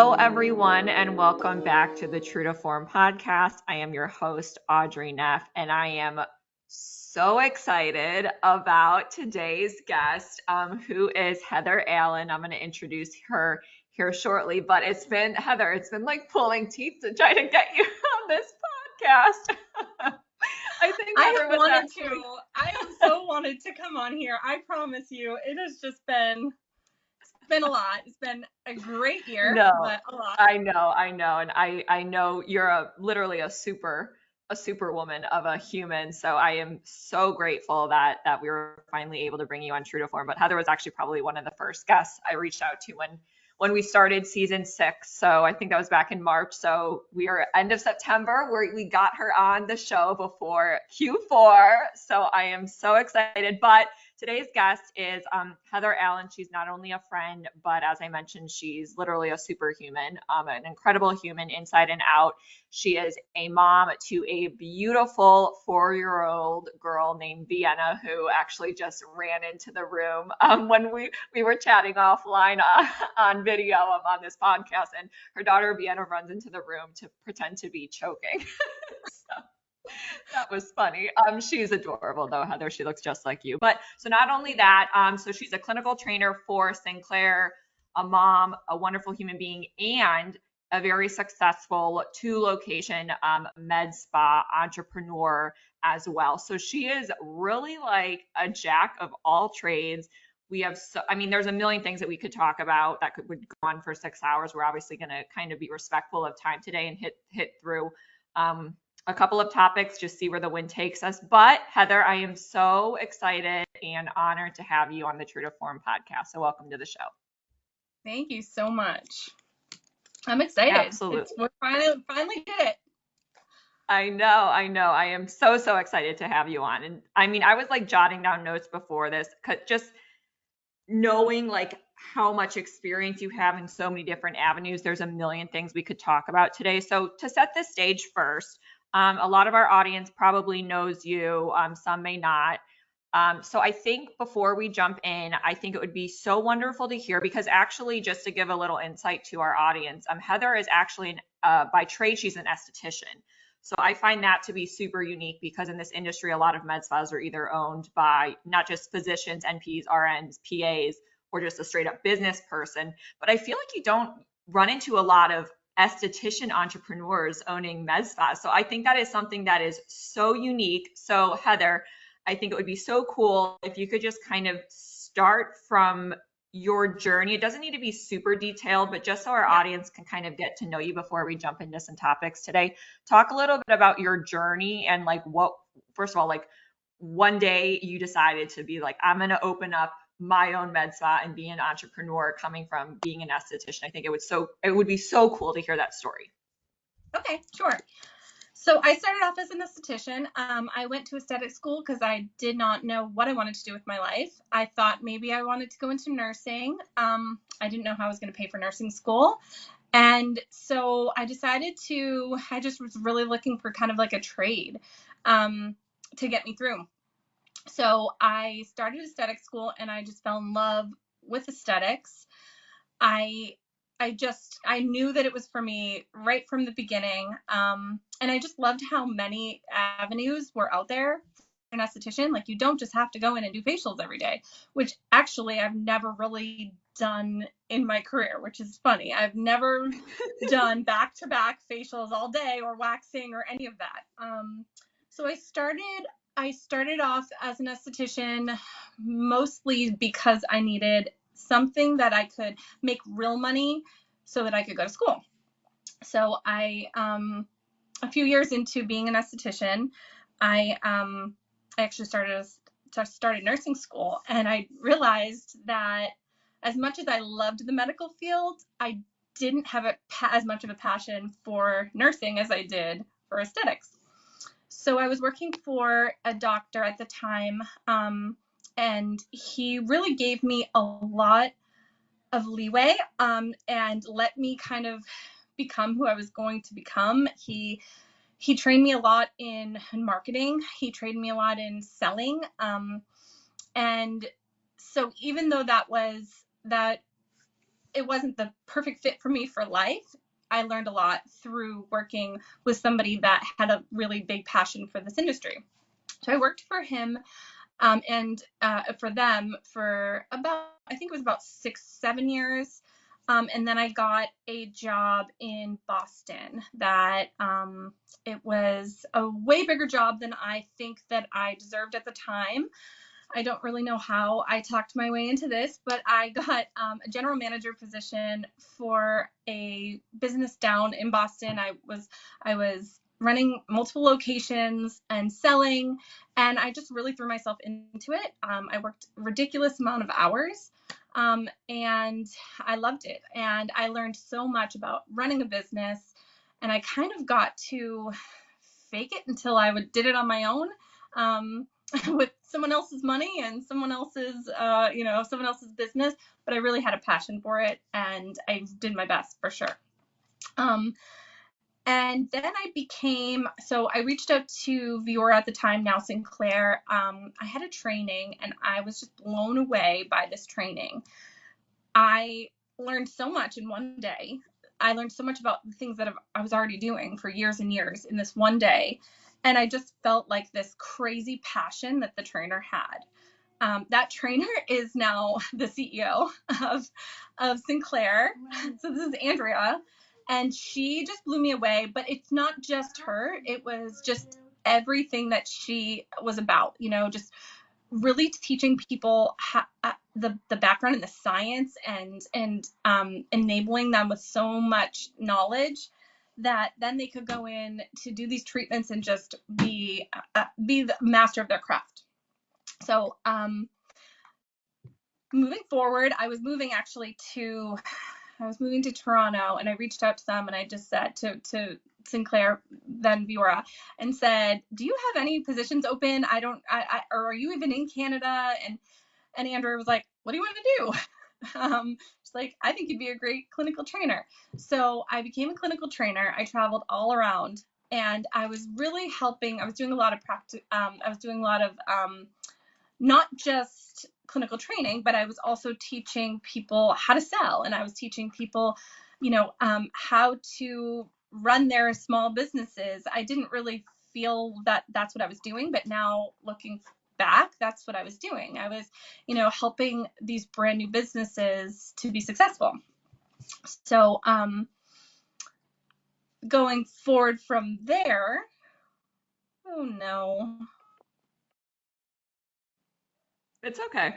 Hello, everyone, and welcome back to the True to Form podcast. I am your host, Audrey Neff, and I am so excited about today's guest, who is Heather Allen. I'm going to introduce her here shortly, but Heather, it's been like pulling teeth to try to get you on this podcast. I think Heather was actually... I have so wanted to come on here. I promise you, it has just been a lot. It's been a great year, but a lot. I know. And I know you're literally a superwoman of a human. So I am so grateful that we were finally able to bring you on True to Form. But Heather was actually probably one of the first guests I reached out to when we started season 6. So I think that was back in March. So we are end of September where we got her on the show before Q4. So I am so excited. But today's guest is Heather Allen. She's not only a friend, but as I mentioned, she's literally a superhuman, an incredible human inside and out. She is a mom to a beautiful 4-year-old girl named Vienna, who actually just ran into the room when we were chatting offline on video on this podcast, and her daughter Vienna runs into the room to pretend to be choking. So that was funny. She's adorable though, Heather. She looks just like you. But so not only that, so she's a clinical trainer for Sinclair, a mom, a wonderful human being, and a very successful 2-location med spa entrepreneur as well. So she is really like a jack of all trades. We have there's a million things that we could talk about that would go on for 6 hours. We're obviously going to kind of be respectful of time today and hit through a couple of topics, just see where the wind takes us. But Heather, I am so excited and honored to have you on the True to Form podcast. So welcome to the show. Thank you so much. I'm excited. Absolutely. We finally did it. I know. I am so excited to have you on. And I mean, I was like jotting down notes before this, just knowing like how much experience you have in so many different avenues. There's a million things we could talk about today. So to set the stage first, a lot of our audience probably knows you, some may not. So I think before we jump in, I think it would be so wonderful to hear, because actually, just to give a little insight to our audience, Heather is actually, by trade, she's an esthetician. So I find that to be super unique, because in this industry, a lot of med spas are either owned by not just physicians, NPs, RNs, PAs, or just a straight up business person. But I feel like you don't run into a lot of esthetician entrepreneurs owning med spas. So I think that is something that is so unique. So Heather, I think it would be so cool if you could just kind of start from your journey. It doesn't need to be super detailed, but just so our audience can kind of get to know you before we jump into some topics today. Talk a little bit about your journey and like first of all, like one day you decided to be like, I'm going to open up my own med spa and be an entrepreneur, coming from being an esthetician. I think it would be so cool to hear that story. Okay, sure. So I started off as an esthetician. I went to aesthetic school because I did not know what I wanted to do with my life. I thought maybe I wanted to go into nursing. I didn't know how I was going to pay for nursing school. And so I just was really looking for kind of like a trade to get me through. So I started aesthetic school and I just fell in love with aesthetics. I knew that it was for me right from the beginning. And I just loved how many avenues were out there for an esthetician. Like, you don't just have to go in and do facials every day, which actually I've never really done in my career, which is funny. I've never done back-to-back facials all day or waxing or any of that. So I started off as an esthetician mostly because I needed something that I could make real money so that I could go to school. So I, a few years into being an esthetician, I actually started nursing school, and I realized that as much as I loved the medical field, I didn't have as much of a passion for nursing as I did for aesthetics. So I was working for a doctor at the time, and he really gave me a lot of leeway and let me kind of become who I was going to become. He trained me a lot in marketing. He trained me a lot in selling. And so even though that it wasn't the perfect fit for me for life, I learned a lot through working with somebody that had a really big passion for this industry. So I worked for him and for them for about, I think it was about 6, 7 years. And then I got a job in Boston that it was a way bigger job than I think that I deserved at the time. I don't really know how I talked my way into this, but I got a general manager position for a business down in Boston. I was running multiple locations and selling, and I just really threw myself into it. I worked a ridiculous amount of hours, and I loved it. And I learned so much about running a business, and I kind of got to fake it until I did it on my own. With someone else's money and someone else's, someone else's business, but I really had a passion for it, and I did my best for sure. And then I reached out to Viora at the time, now Sinclair. I had a training, and I was just blown away by this training. I learned so much in one day. I learned so much about the things that I was already doing for years and years in this one day. And I just felt like this crazy passion that the trainer had. That trainer is now the CEO of Sinclair. Wow. So this is Andrea, and she just blew me away. But it's not just her. It was just everything that she was about, just really teaching people the background and the science, and enabling them with so much knowledge that then they could go in to do these treatments and just be the master of their craft. So moving forward, I was moving to Toronto, and I reached out to them, and I just said to Sinclair, then Viora, and said, do you have any positions open? Or are you even in Canada? And Andrea was like, what do you want to do? She's like, I think you'd be a great clinical trainer. So I became a clinical trainer. I traveled all around, and I was really helping. I was doing a lot of practice. I was doing a lot of not just clinical training, but I was also teaching people how to sell, and I was teaching people, how to run their small businesses. I didn't really feel that that's what I was doing, but now looking back, that's what I was doing. I was, helping these brand new businesses to be successful. So going forward from there, oh no. It's okay.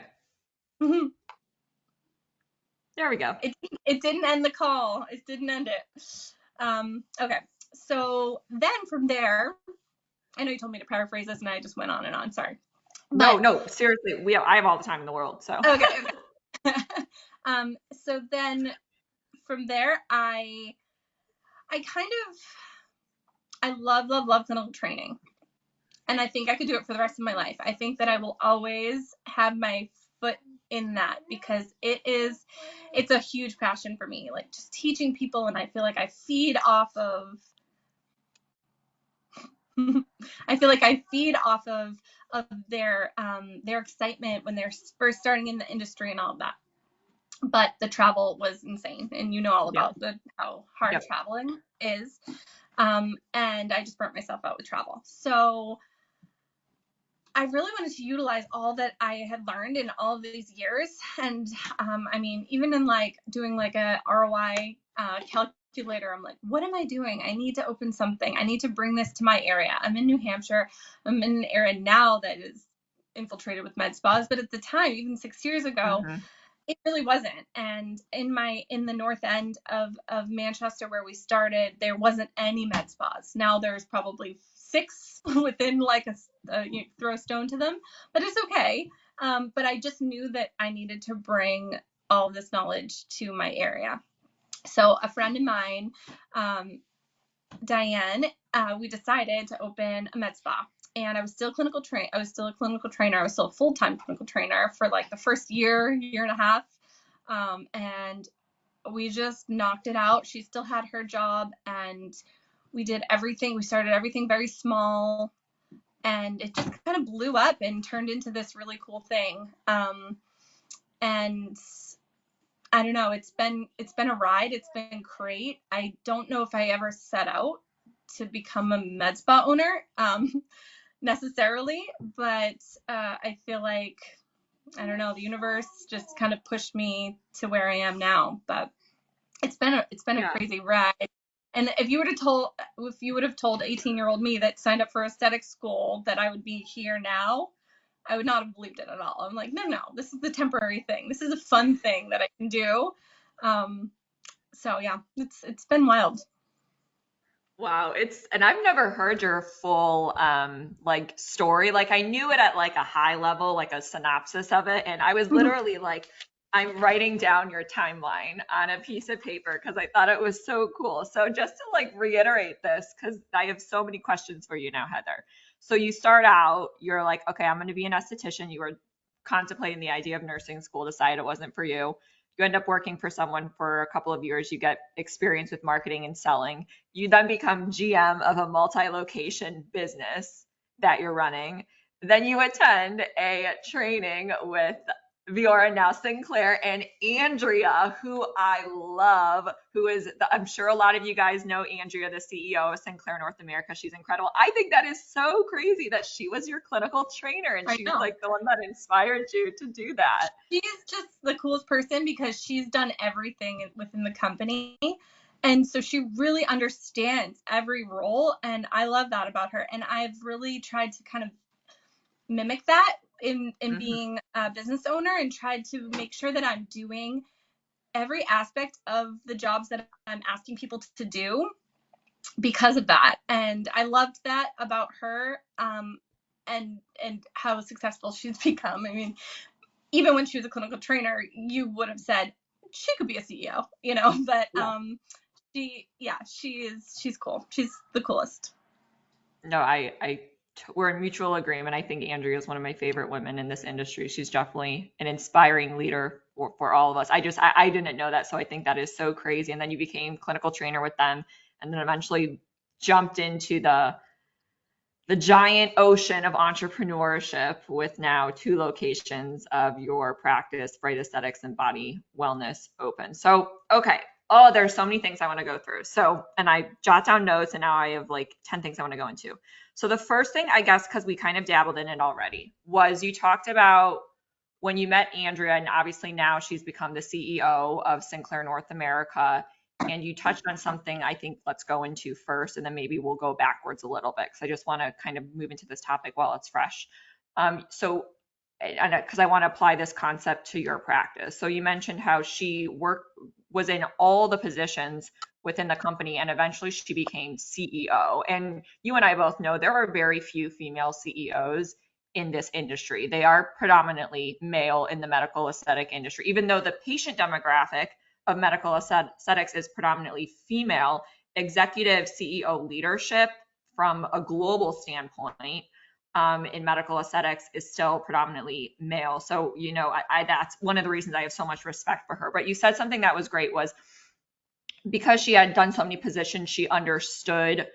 There we go. It didn't end the call. It didn't end it. Okay. So then from there, I know you told me to paraphrase this, and I just went on and on. Sorry. No, seriously. I have all the time in the world. So. Okay. So then from there, I love clinical training. And I think I could do it for the rest of my life. I think that I will always have my foot in that, because it's a huge passion for me, like just teaching people. And I feel like I feed off of their excitement when they're first starting in the industry and all of that. But the travel was insane, and all about how hard traveling is. And I just burnt myself out with travel. So I really wanted to utilize all that I had learned in all of these years. And even in doing a ROI calculator, I'm like, what am I doing? I need to open something. I need to bring this to my area. I'm in New Hampshire. I'm in an area now that is infiltrated with med spas, but at the time, even 6 years ago, it really wasn't. And in the north end of Manchester, where we started, there wasn't any med spas. Now there's probably 6 within you throw a stone to them, but it's okay. But I just knew that I needed to bring all of this knowledge to my area. So a friend of mine, Diane, we decided to open a med spa. And I was still a clinical trainer. I was still a full-time clinical trainer for the first year and a half. And we just knocked it out. She still had her job, and we did everything. We started everything very small, and it just kind of blew up and turned into this really cool thing. And I don't know, it's been a ride. It's been great. I don't know if I ever set out to become a med spa owner necessarily, but I feel like, I don't know, the universe just kind of pushed me to where I am now. But it's been a Yeah. crazy ride. And if you would have told 18-year-old me that signed up for aesthetic school that I would be here now, I would not have believed it at all. I'm like, no, no, this is the temporary thing. This is a fun thing that I can do. Um, so yeah, it's been wild. Wow, and I've never heard your full like story. Like I knew it at like a high level, like a synopsis of it, and I was literally like I'm writing down your timeline on a piece of paper because I thought it was so cool. So just to like reiterate this, because I have so many questions for you now, Heather. So you start out, you're like, okay, I'm going to be an esthetician. You were contemplating the idea of nursing school, decided it wasn't for you. You end up working for someone for a couple of years. You get experience with marketing and selling. You then become GM of a multi-location business that you're running. Then you attend a training with Viora, now Sinclair, and Andrea, who I love, who is, I'm sure a lot of you guys know Andrea, the CEO of Sinclair North America. She's incredible. I think that is so crazy that she was your clinical trainer and I she's know. like the one that inspired you to do that. She's just the coolest person because she's done everything within the company. And so she really understands every role. And I love that about her. And I've really tried to kind of mimic that in Mhm. being a business owner, and tried to make sure that I'm doing every aspect of the jobs that I'm asking people to do because of that. And I loved that about her, and how successful she's become. I mean, even when she was a clinical trainer, you would have said she could be a CEO, but Yeah. she's cool. She's the coolest. No, we're in mutual agreement. I think Andrea is one of my favorite women in this industry. She's definitely an inspiring leader for all of us. I didn't know that. So I think that is so crazy. And then you became clinical trainer with them and then eventually jumped into the giant ocean of entrepreneurship with now 2 locations of your practice, Bright Aesthetics and Body Wellness open. So, okay. Oh, there's so many things I want to go through. So, and I jot down notes and now I have like 10 things I want to go into. So the first thing, I guess, because we kind of dabbled in it already, was you talked about when you met Andrea, and obviously now she's become the CEO of Sinclair North America, and you touched on something I think let's go into first, and then maybe we'll go backwards a little bit because I just want to kind of move into this topic while it's fresh. So, because I want to apply this concept to your practice. So you mentioned how was in all the positions within the company, and eventually she became CEO. And you and I both know there are very few female CEOs in this industry. They are predominantly male in the medical aesthetic industry, even though the patient demographic of medical aesthetics is predominantly female. Executive CEO leadership from a global standpoint in medical aesthetics is still predominantly male. So, that's one of the reasons I have so much respect for her. But you said something that was great was because she had done so many positions, she understood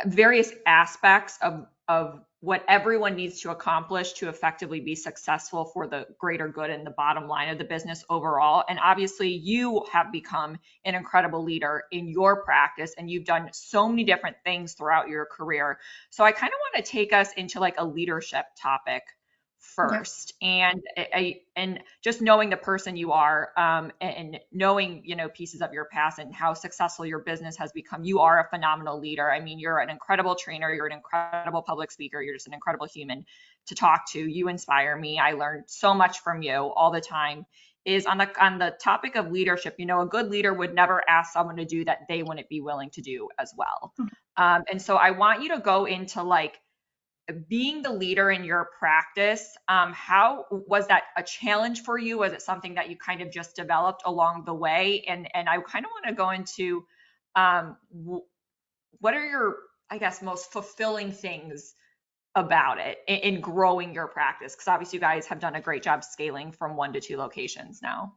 various aspects of what everyone needs to accomplish to effectively be successful for the greater good and the bottom line of the business overall. And obviously you have become an incredible leader in your practice and you've done so many different things throughout your career. So I kind of want to take us into like a leadership topic Yeah. first, and just knowing the person you are, and knowing pieces of your past and how successful your business has become. You are a phenomenal leader. I mean, you're an incredible trainer, you're an incredible public speaker, you're just an incredible human to talk to. You inspire me. I learn so much from you all the time. Is on the topic of leadership, a good leader would never ask someone to do that they wouldn't be willing to do as well. And so I want you to go into like being the leader in your practice. How was that a challenge for you? Was it something that you kind of just developed along the way? And I kind of want to go into um, what are your, I guess, most fulfilling things about it in growing your practice? Because obviously you guys have done a great job scaling from 1 to 2 locations now.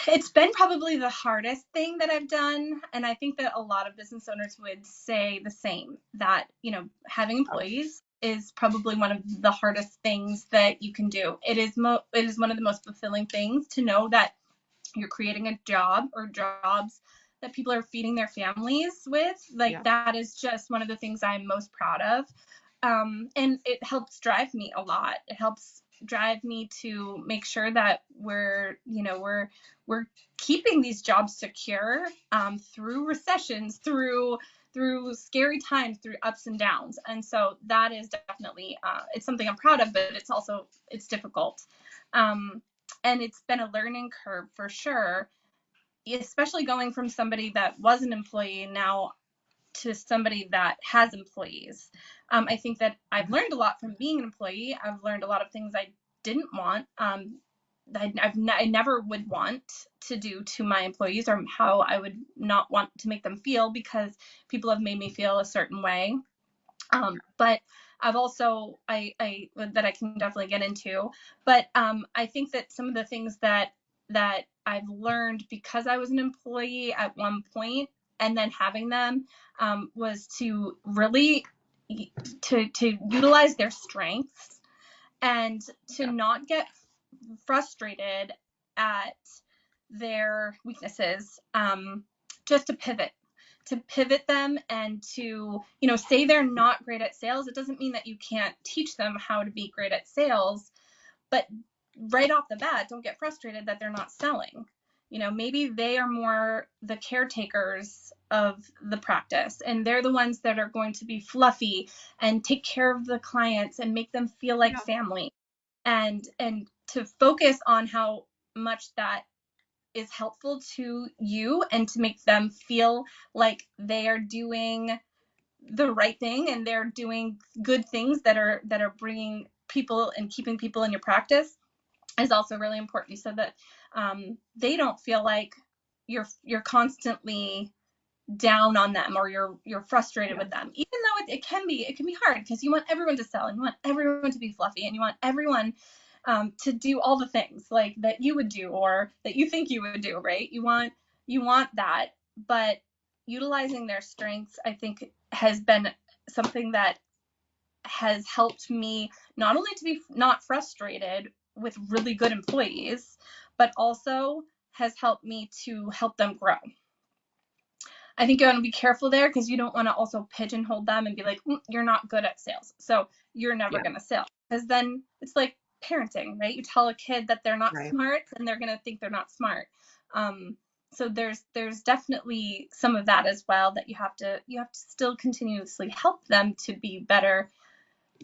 It's been probably the hardest thing that I've done. And I think that a lot of business owners would say the same, that, having Oh, employees is probably one of the hardest things that you can do. It is one of the most fulfilling things to know that you're creating a job or jobs that people are feeding their families with. Like Yeah. that is just one of the things I'm most proud of. And it helps drive me a lot. It helps drive me to make sure that we're keeping these jobs secure through recessions, through scary times, through ups and downs. And so that is definitely it's something I'm proud of, but it's difficult. And it's been a learning curve for sure, especially going from somebody that was an employee now to somebody that has employees. I think that I've learned a lot from being an employee. I've learned a lot of things I didn't want. I never would want to do to my employees, or how I would not want to make them feel, because people have made me feel a certain way. But I've also, that I can definitely get into, but I think that some of the things that I've learned because I was an employee at one point, and then having them, was to really to utilize their strengths, and to not get frustrated at their weaknesses, just to pivot them, and to, say they're not great at sales. It doesn't mean that you can't teach them how to be great at sales, but right off the bat, don't get frustrated that they're not selling. Maybe they are more the caretakers of the practice, and they're the ones that are going to be fluffy and take care of the clients and make them feel like family, and to focus on how much that is helpful to you, and to make them feel like they are doing the right thing, and they're doing good things that are bringing people and keeping people in your practice, is also really important, so that they don't feel like you're constantly down on them, or you're frustrated with them, even though it can be hard, because you want everyone to sell, and you want everyone to be fluffy, and you want everyone to do all the things like that you would do, or that you think you would do, right? You want that, but utilizing their strengths, I think, has been something that has helped me not only to be not frustrated with really good employees, but also has helped me to help them grow. I think you want to be careful there, because you don't want to also pigeonhole them and be like, you're not good at sales, so you're never going to sell. Because then it's like parenting, right? You tell a kid that they're not smart, and they're going to think they're not smart. So there's definitely some of that as well, that you have to still continuously help them to be better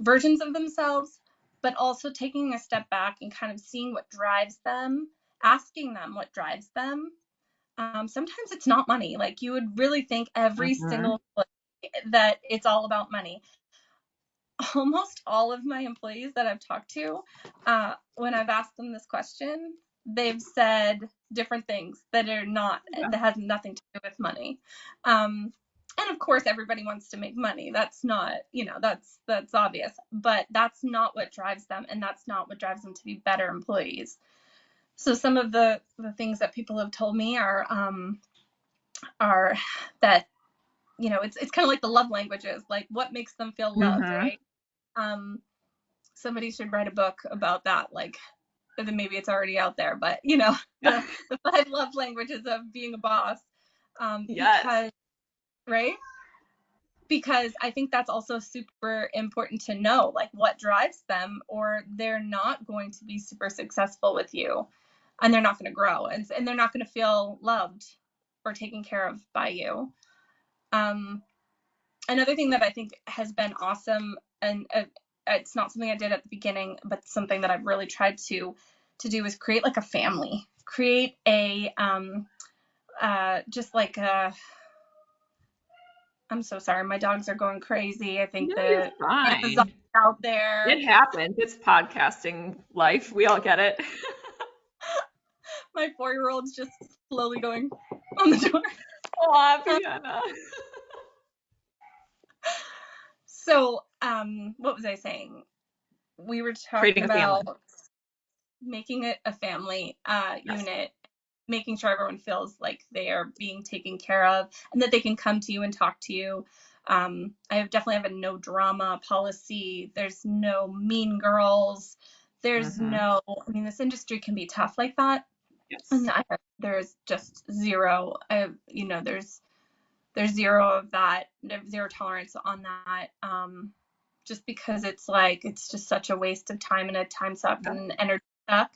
versions of themselves, but also taking a step back and kind of seeing what drives them, asking them what drives them. Sometimes it's not money. Like, you would really think every single that it's all about money. Almost all of my employees that I've talked to, when I've asked them this question, they've said different things that has nothing to do with money. And of course, everybody wants to make money. That's not, that's obvious, but that's not what drives them, and that's not what drives them to be better employees. So some of the things that people have told me are that, it's kind of like the love languages, like what makes them feel loved, right? Somebody should write a book about that, like, then maybe it's already out there, but the 5 love languages of being a boss. Because, right? Because I think that's also super important to know, like, what drives them, or they're not going to be super successful with you, and they're not going to grow, and they're not going to feel loved or taken care of by you. Another thing that I think has been awesome, and it's not something I did at the beginning, but something that I've really tried to do, is create like a family, create a just like a. I'm so sorry, my dogs are going crazy. I think You're fine. Amazon's out there. It happens. It's podcasting life. We all get it. My 4-year-old's just slowly going on the door. Aw, Brianna. So, what was I saying? We were talking about making it a family unit, making sure everyone feels like they are being taken care of, and that they can come to you and talk to you. I definitely have a no drama policy. There's no mean girls. There's Mm-hmm. no, I mean, this industry can be tough like that. Yes. And there's just zero, there's zero of that, zero tolerance on that. Just because it's like, it's just such a waste of time and a time suck Yeah. and energy suck.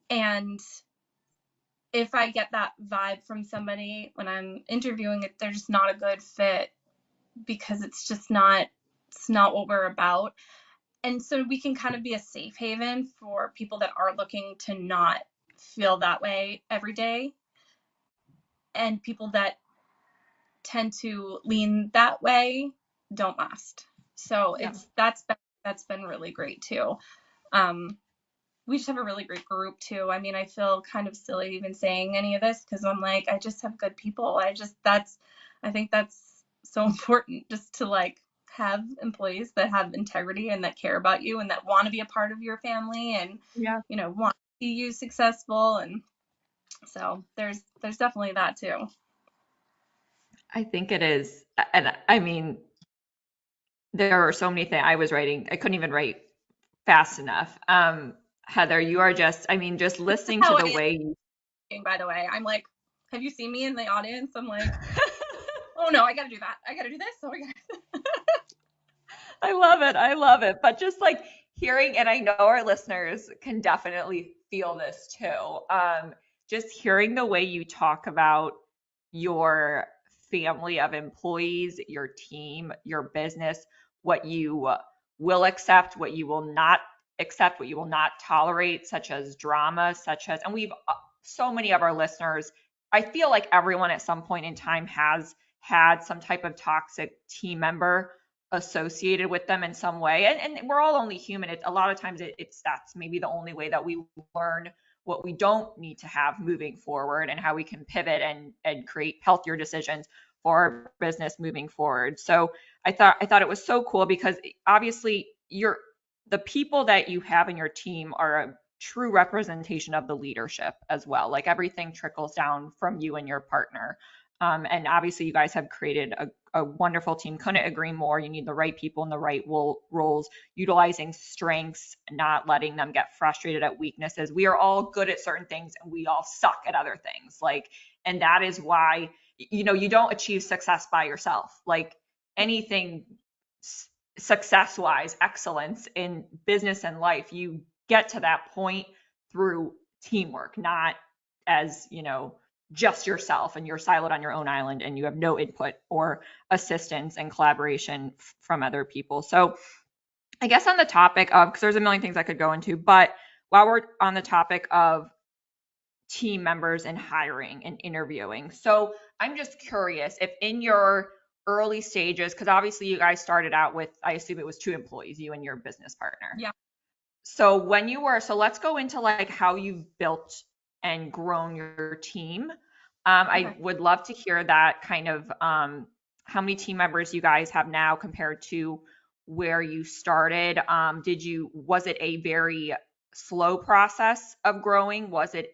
And if I get that vibe from somebody when I'm interviewing it, they're just not a good fit because it's not what we're about. And so we can kind of be a safe haven for people that are looking to not feel that way every day. And people that tend to lean that way don't last. So Yeah. that's been really great too. Um, we just have a really great group too. I mean, I feel kind of silly even saying any of this because I'm like, I just have good people. I think that's so important just to like have employees that have integrity and that care about you and that want to be a part of your family and, Yeah. want to see you successful. And so there's definitely that too. I think it is. And I mean, there are so many things I was writing. I couldn't even write fast enough. Heather, you are just, I mean, just listening to How the I way you am, by the way. I'm like, have you seen me in the audience? I'm like, oh no, I got to do that. I got to do this. I love it. I love it. But just like hearing, and I know our listeners can definitely feel this too. Just hearing the way you talk about your family of employees, your team, your business, what you will accept, what you will not accept, what you will not tolerate, such as drama, and we've so many of our listeners, I feel like everyone at some point in time has had some type of toxic team member associated with them in some way. And we're all only human. A lot of times it's that's maybe the only way that we learn what we don't need to have moving forward and how we can pivot and create healthier decisions for our business moving forward. So I thought it was so cool because obviously the people that you have in your team are a true representation of the leadership as well. Like everything trickles down from you and your partner. And obviously, you guys have created a wonderful team. Couldn't agree more. You need the right people in the right roles, utilizing strengths, not letting them get frustrated at weaknesses. We are all good at certain things and we all suck at other things. And that is why, you don't achieve success by yourself. Like anything success wise, excellence in business and life, you get to that point through teamwork, not as, just yourself and you're siloed on your own island and you have no input or assistance and collaboration from other people. So I guess on the topic of, because there's a million things I could go into, but while we're on the topic of team members and hiring and interviewing, so I'm just curious if in your early stages, because obviously you guys started out with, I assume it was 2 employees, you and your business partner. Yeah. So let's go into like how you've built and grown your team. I would love to hear that kind of how many team members you guys have now compared to where you started. Was it a very slow process of growing? Was it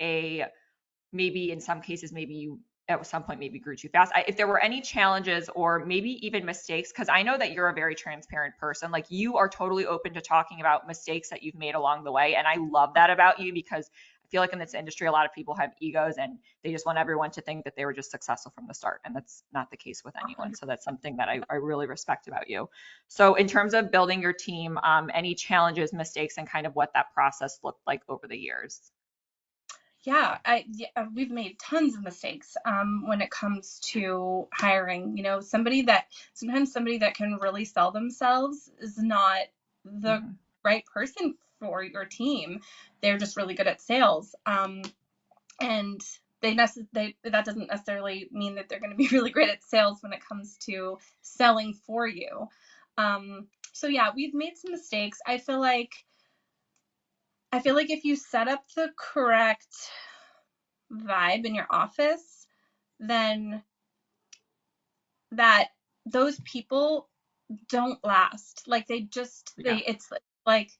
maybe in some cases, maybe you at some point maybe grew too fast? If there were any challenges or maybe even mistakes, because I know that you're a very transparent person, like you are totally open to talking about mistakes that you've made along the way. And I love that about you because I feel like in this industry, a lot of people have egos and they just want everyone to think that they were just successful from the start. And that's not the case with anyone. So that's something that I really respect about you. So in terms of building your team, any challenges, mistakes, and kind of what that process looked like over the years? Yeah, we've made tons of mistakes when it comes to hiring. Sometimes somebody that can really sell themselves is not the Mhm. right person for your team. They're just really good at sales, and that doesn't necessarily mean that they're going to be really great at sales when it comes to selling for you. So yeah, we've made some mistakes. I feel like if you set up the correct vibe in your office, then that those people don't last. Like Yeah. it's like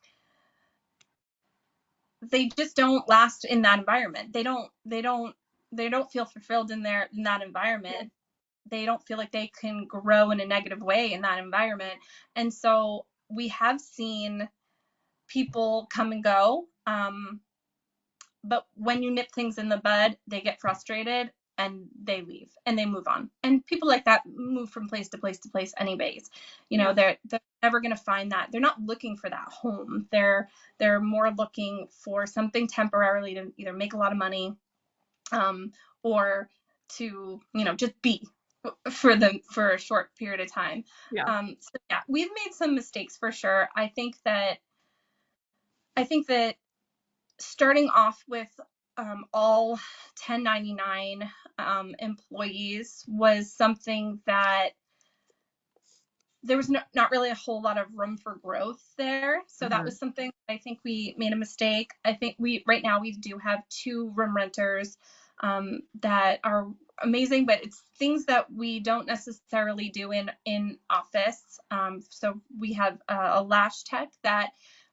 they just don't last in that environment. They don't feel fulfilled in that environment. they don't feel like they can grow in a negative way in that environment. And so we have seen people come and go. But when you nip things in the bud, they get frustrated and they leave and they move on. And people like that move from place to place to place anyways. You know, they're never going to find that. They're not looking for that home. They're more looking for something temporarily to either make a lot of money, or to, you know, just be for a short period of time. Yeah. So yeah, we've made some mistakes for sure. I think that starting off with all 1099 employees was something that there was not really a whole lot of room for growth there. So that was something I think we made a mistake. I think right now we do have 2 room renters that are amazing, but it's things that we don't necessarily do in office. So we have a lash tech that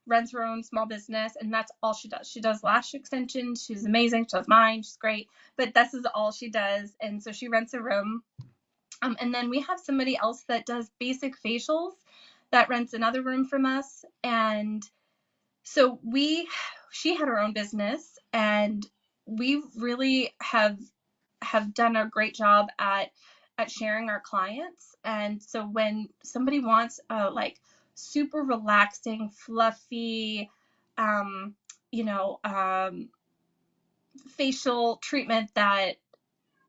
runs her own small business, and that's all she does. She does lash extensions. She's amazing. She does mine. She's great, but this is all she does. And so she rents a room. And then we have somebody else that does basic facials that rents another room from us. And so she had her own business, and we really have done a great job at sharing our clients. And so when somebody wants like super relaxing, fluffy, you know, facial treatment that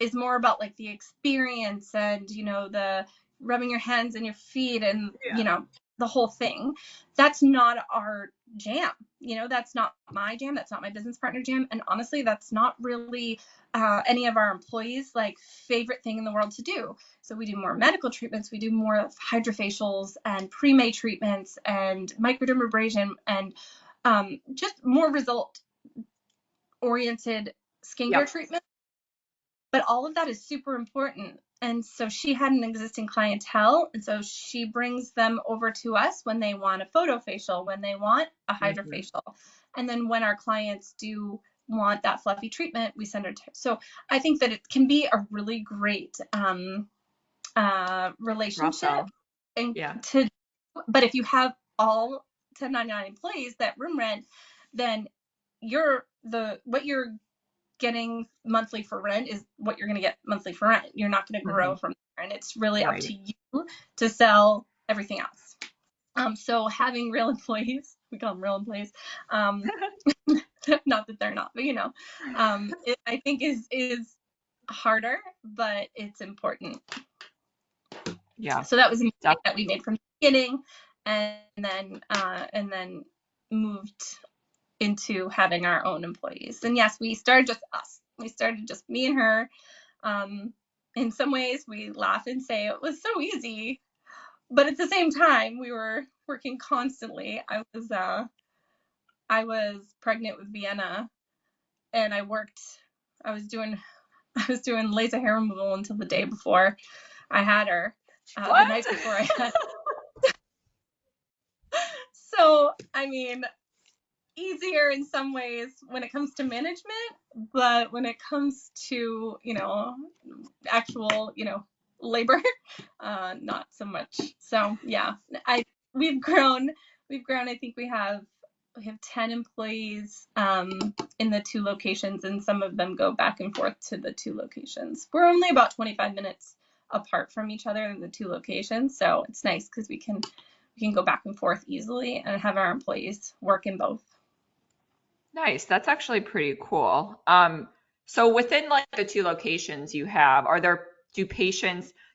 is more about like the experience and, you know, the rubbing your hands and your feet and, you know, the whole thing, that's not our jam. You know, that's not my jam. That's not my business partner jam. And honestly, that's not really any of our employees like favorite thing in the world to do. So we do more medical treatments. We do more of hydrofacials and pre-made treatments and microdermabrasion and just more result oriented skincare treatment. But all of that is super important. And so she had an existing clientele. And so she brings them over to us when they want a photo facial, when they want a hydrofacial. And then when our clients do want that fluffy treatment, we send her to. So I think that it can be a really great relationship. And but if you have all 1099 employees that room rent, then what you're getting monthly for rent is what you're going to get monthly for rent. You're not going to grow from there, and it's really up to you to sell everything else. So having real employees, we call them real employees, not that they're not, but you know, I think is harder, but it's important. Yeah. So that was a mistake that we made from the beginning, and then moved into having our own employees. And yes, we started just us. We started just me and her. In some ways, we laugh and say it was so easy, but at the same time, we were working constantly. I was pregnant with Vienna, and I was doing laser hair removal until the day before I had her. The night before I had her. So, I mean, easier in some ways when it comes to management, but when it comes to, you know, actual, you know, labor, not so much. So yeah, we've grown. I think we have 10 employees in the 2 locations, and some of them go back and forth to the 2 locations. We're only about 25 minutes apart from each other in the 2 locations, so it's nice because we can go back and forth easily and have our employees work in both. Nice. That's actually pretty cool. So within like the 2 locations you have, do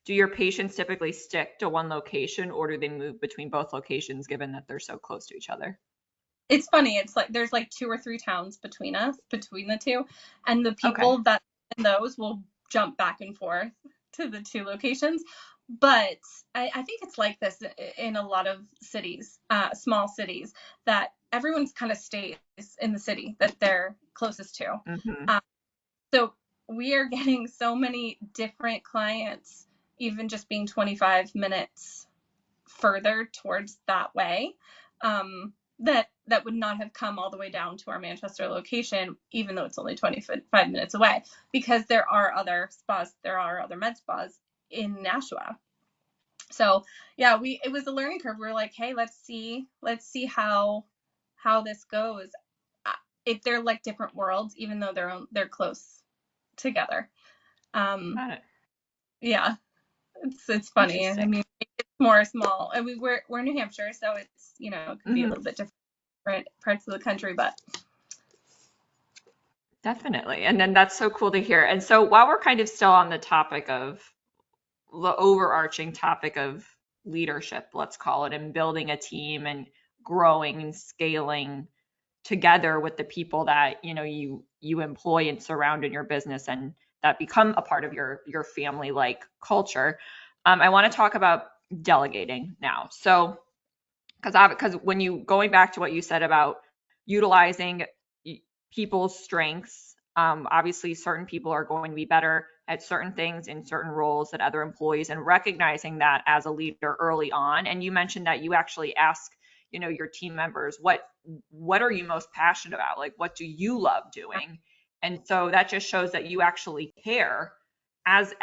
your patients typically stick to one location, or do they move between both locations given that they're so close to each other? It's funny. It's like there's like 2 or 3 towns between the 2, and the people that in those will jump back and forth to the 2 locations. But I think it's like this in a lot of cities, small cities, that everyone's kind of stays in the city that they're closest to. So we are getting so many different clients, even just being 25 minutes further towards that way, that would not have come all the way down to our Manchester location, even though it's only 25 minutes away, because there are other spas, there are other med spas in Nashua. So yeah, it was a learning curve. We were like, hey, let's see how this goes. If they're like different worlds, even though they're close together. Got it. Yeah, it's funny. I Interesting. mean, it's more small. I mean, we're New Hampshire, so it's, it could be a Hmm. little bit different parts of the country, but Definitely. And then that's so cool to hear. And so while we're kind of still on the topic of the overarching topic of leadership, let's call it, and building a team and growing and scaling together with the people that you employ and surround in your business and that become a part of your family like culture. I want to talk about delegating now. So because when you going back to what you said about utilizing people's strengths, obviously certain people are going to be better at certain things in certain roles than other employees, and recognizing that as a leader early on. And you mentioned that you actually ask your team members what are you most passionate about, like what do you love doing, and so that just shows that you actually care as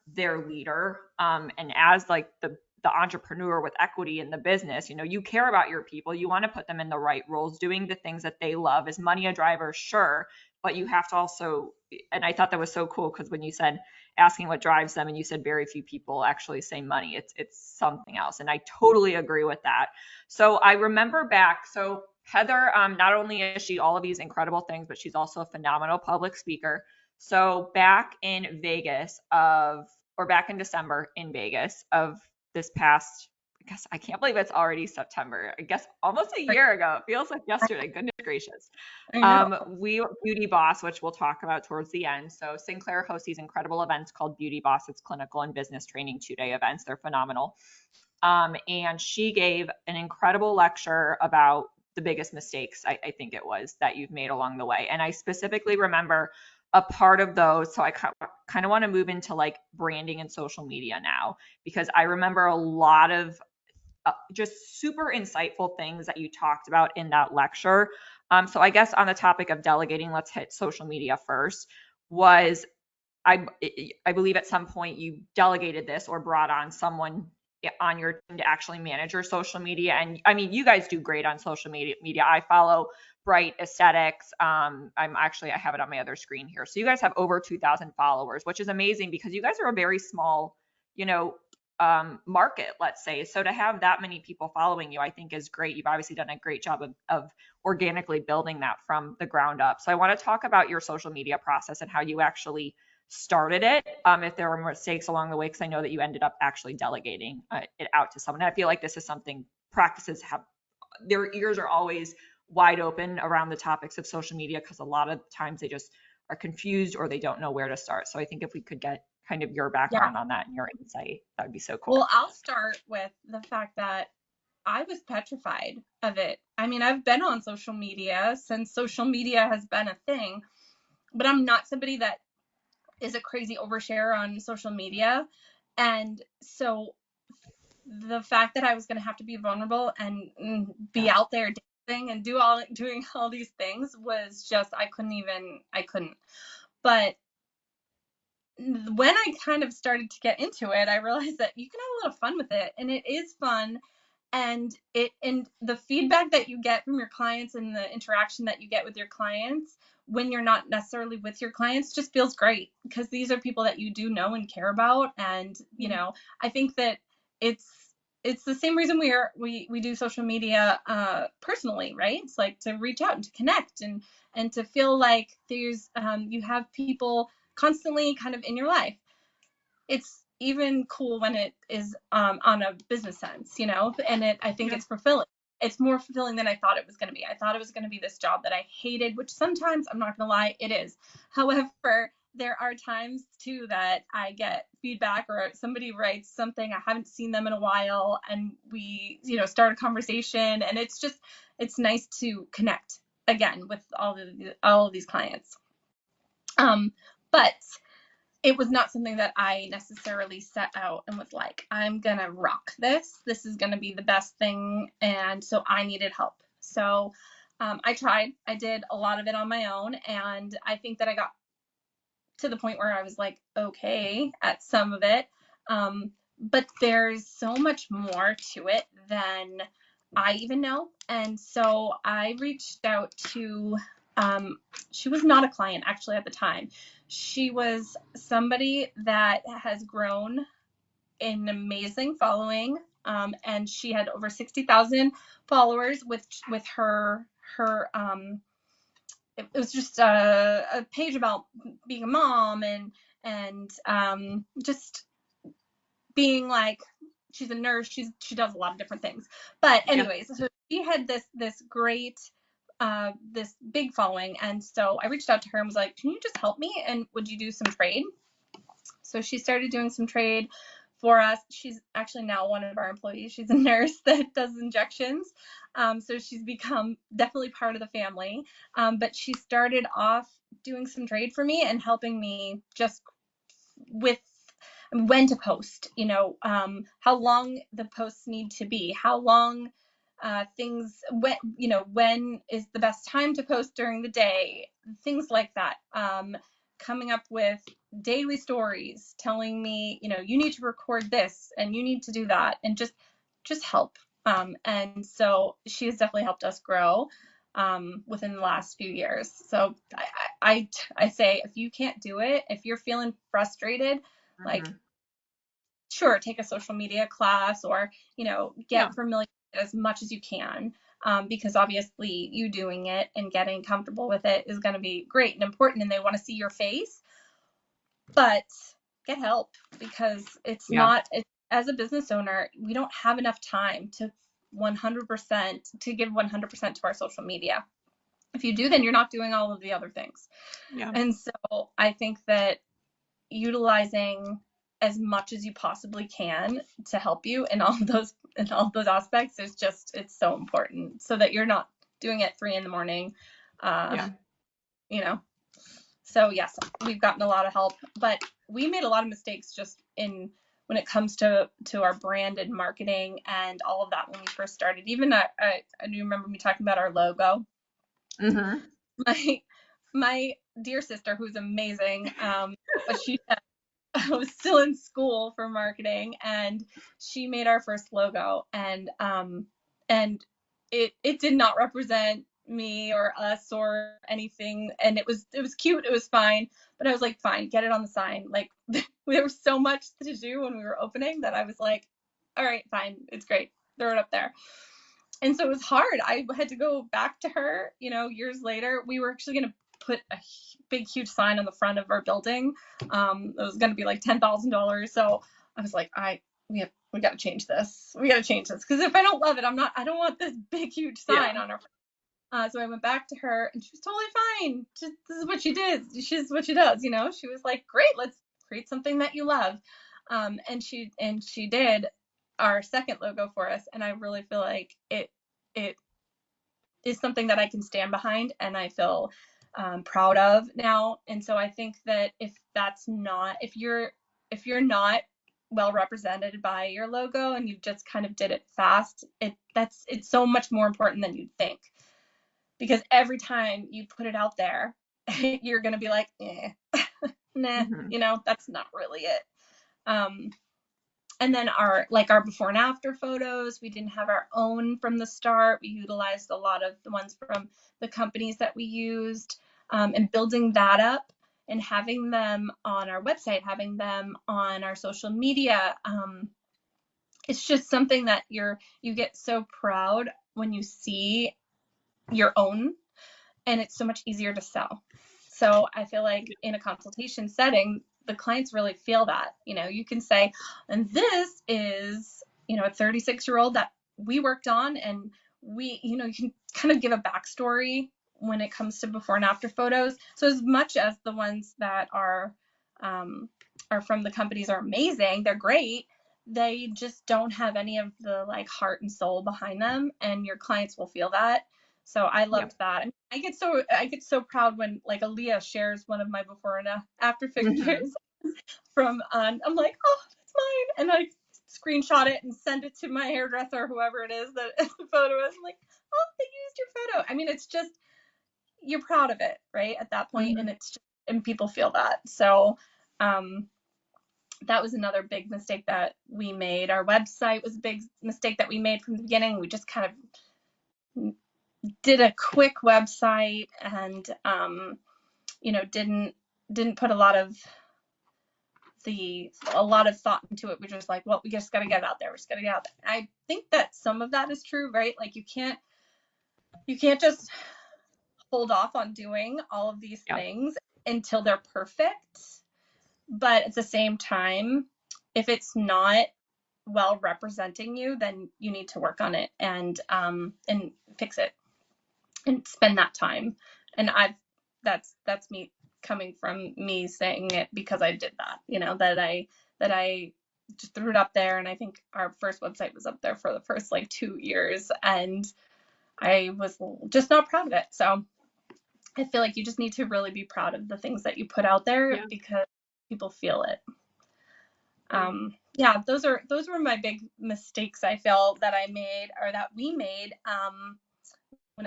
their leader, and as like the entrepreneur with equity in the business. You care about your people, you want to put them in the right roles doing the things that they love. Is money a driver? Sure, but you have to also, and I thought that was so cool because when you said asking what drives them, and you said very few people actually say money, it's something else, and I totally agree with that. So I remember back, so Heather, not only is she all of these incredible things, but she's also a phenomenal public speaker. So back in Vegas or back in December in Vegas of this past, I guess I can't believe it's already September. I guess almost a year ago. It feels like yesterday. Goodness gracious. I know. We Beauty Boss, which we'll talk about towards the end. So Sinclair hosts these incredible events called Beauty Boss. It's clinical and business training 2-day events. They're phenomenal. And she gave an incredible lecture about the biggest mistakes, I think it was, that you've made along the way. And I specifically remember a part of those. So I kind of want to move into like branding and social media now, because I remember a lot of just super insightful things that you talked about in that lecture. So I guess on the topic of delegating, let's hit social media first. Was I I believe at some point you delegated this or brought on someone on your team to actually manage your social media. And I mean, you guys do great on social media. I follow Bright Aesthetics. I have it on my other screen here. So you guys have over 2,000 followers, which is amazing because you guys are a very small, market, let's say. So to have that many people following you, I think is great. You've obviously done a great job of organically building that from the ground up. So I want to talk about your social media process and how you actually started it, if there were mistakes along the way, because I know that you ended up actually delegating it out to someone. And I feel like this is something practices have, their ears are always wide open around the topics of social media, because a lot of times they just are confused or they don't know where to start. So I think if we could get kind of your Yeah. background on that and your insight, that would be so cool. Well, I'll start with the fact that I was petrified of it. I mean, I've been on social media since social media has been a thing, but I'm not somebody that is a crazy overshare on social media. And so the fact that I was going to have to be vulnerable and be out there dancing and doing all these things was just, I couldn't. But when I kind of started to get into it, I realized that you can have a lot of fun with it, and it is fun. And the feedback that you get from your clients and the interaction that you get with your clients when you're not necessarily with your clients just feels great, because these are people that you do know and care about. And I think that it's the same reason we do social media personally, right? It's like to reach out and to connect and to feel like there's you have people constantly kind of in your life. It's even cool when it is on a business sense, and I think it's fulfilling. It's more fulfilling than I thought it was going to be. I thought it was going to be this job that I hated, which sometimes, I'm not going to lie, it is. However, there are times too that I get feedback or somebody writes something, I haven't seen them in a while, and we, start a conversation, and it's nice to connect again with all of these clients. But it was not something that I necessarily set out and was like, I'm going to rock this. This is going to be the best thing. And so I needed help. So I tried. I did a lot of it on my own. And I think that I got to the point where I was like, okay at some of it. But there's so much more to it than I even know. And so I reached out to, she was not a client actually at the time. She was somebody that has grown an amazing following, and she had over 60,000 followers with her it was just a page about being a mom and just being like, she's a nurse, she does a lot of different things. But anyways, so she had this great this big following, and so I reached out to her and was like, can you just help me, and would you do some trade? So she started doing some trade for us. She's actually now one of our employees. She's a nurse that does injections. So she's become definitely part of the family. But she started off doing some trade for me and helping me just with when to post, how long the posts need to be, how long things, when is the best time to post during the day, things like that. Coming up with daily stories telling me, you need to record this and you need to do that, and just help. And so she has definitely helped us grow within the last few years. So I say, if you can't do it, if you're feeling frustrated, like, sure, take a social media class, or get familiar as much as you can, because obviously you doing it and getting comfortable with it is going to be great and important, and they want to see your face. But get help, because it's not, as a business owner, we don't have enough time to 100% to give 100% to our social media. If you do, then you're not doing all of the other things. And so I think that utilizing as much as you possibly can to help you in all those aspects is it's so important, so that you're not doing it 3 a.m. So yes, we've gotten a lot of help, but we made a lot of mistakes just when it comes to our brand and marketing and all of that when we first started. Even I do remember me talking about our logo. My dear sister, who's amazing, but she was still in school for marketing, and she made our first logo, and it did not represent me or us or anything, and it was cute, it was fine, but I was like, fine, get it on the sign. Like, there was so much to do when we were opening that I was like, all right, fine, it's great, throw it up there. And so it was hard. I had to go back to her, years later. We were actually going to put a big, huge sign on the front of our building. It was going to be like $10,000. So I was like, we got to change this. We got to change this, because if I don't love it, I don't want this big, huge sign on our. So I went back to her, and she was totally fine. This is what she did. She's what she does. She was like, great, let's create something that you love. And she did our second logo for us, and I really feel like it is something that I can stand behind, and I feel proud of now. And so I think that if you're not well represented by your logo, and you just kind of did it fast, it's so much more important than you'd think, because every time you put it out there, you're going to be like, nah, that's not really it. And then our before and after photos, we didn't have our own from the start. We utilized a lot of the ones from the companies that we used, and building that up and having them on our website, having them on our social media. It's just something that you get so proud when you see your own, and it's so much easier to sell. So I feel like in a consultation setting, the clients really feel that. You can say, and this is, a 36-year-old that we worked on, and you can kind of give a backstory when it comes to before and after photos. So as much as the ones that are from the companies are amazing, they're great, they just don't have any of the heart and soul behind them, and your clients will feel that. So I loved that. And I get so proud when Aaliyah shares one of my before and after pictures from I'm like, oh, that's mine, and I screenshot it and send it to my hairdresser or whoever it is that the photo is. I'm like, oh, they used your photo. I mean, it's just, you're proud of it, right, at that point, and it's just, and people feel that. So That was another big mistake that we made. Our website was a big mistake that we made from the beginning. We just kind of did a quick website and didn't put a lot of thought into it. We're just like, well, we just got to get it out there. We're just got to get out there. I think that some of that is true, right? Like you can't just hold off on doing all of these things until they're perfect. But at the same time, if it's not well representing you, then you need to work on it and fix it and spend that time. And that's me coming from me saying it because I did that, that I just threw it up there. And I think our first website was up there for the first like 2 years, and I was just not proud of it. So I feel like you just need to really be proud of the things that you put out there because people feel it. Those were my big mistakes I feel that I made or that we made when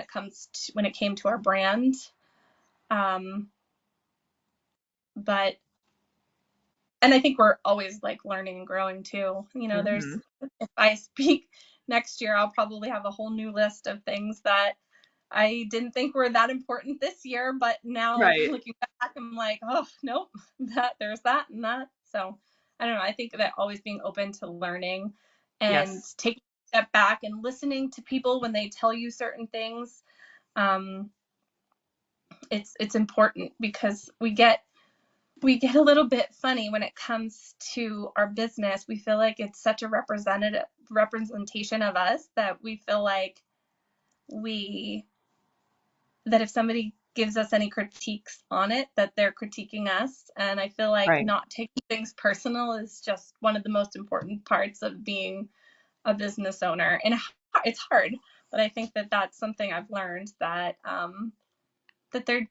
it came to our brand. And I think we're always like learning and growing too. If I speak next year, I'll probably have a whole new list of things that I didn't think were that important this year, but now looking back, I'm like, oh, nope, there's that and that. So I don't know. I think that always being open to learning and taking a step back and listening to people when they tell you certain things, it's important because we get a little bit funny when it comes to our business. We feel like it's such a representation of us that we feel like that if somebody gives us any critiques on it, that they're critiquing us. And I feel like not taking things personal is just one of the most important parts of being a business owner. And it's hard, but I think that that's something I've learned, that that they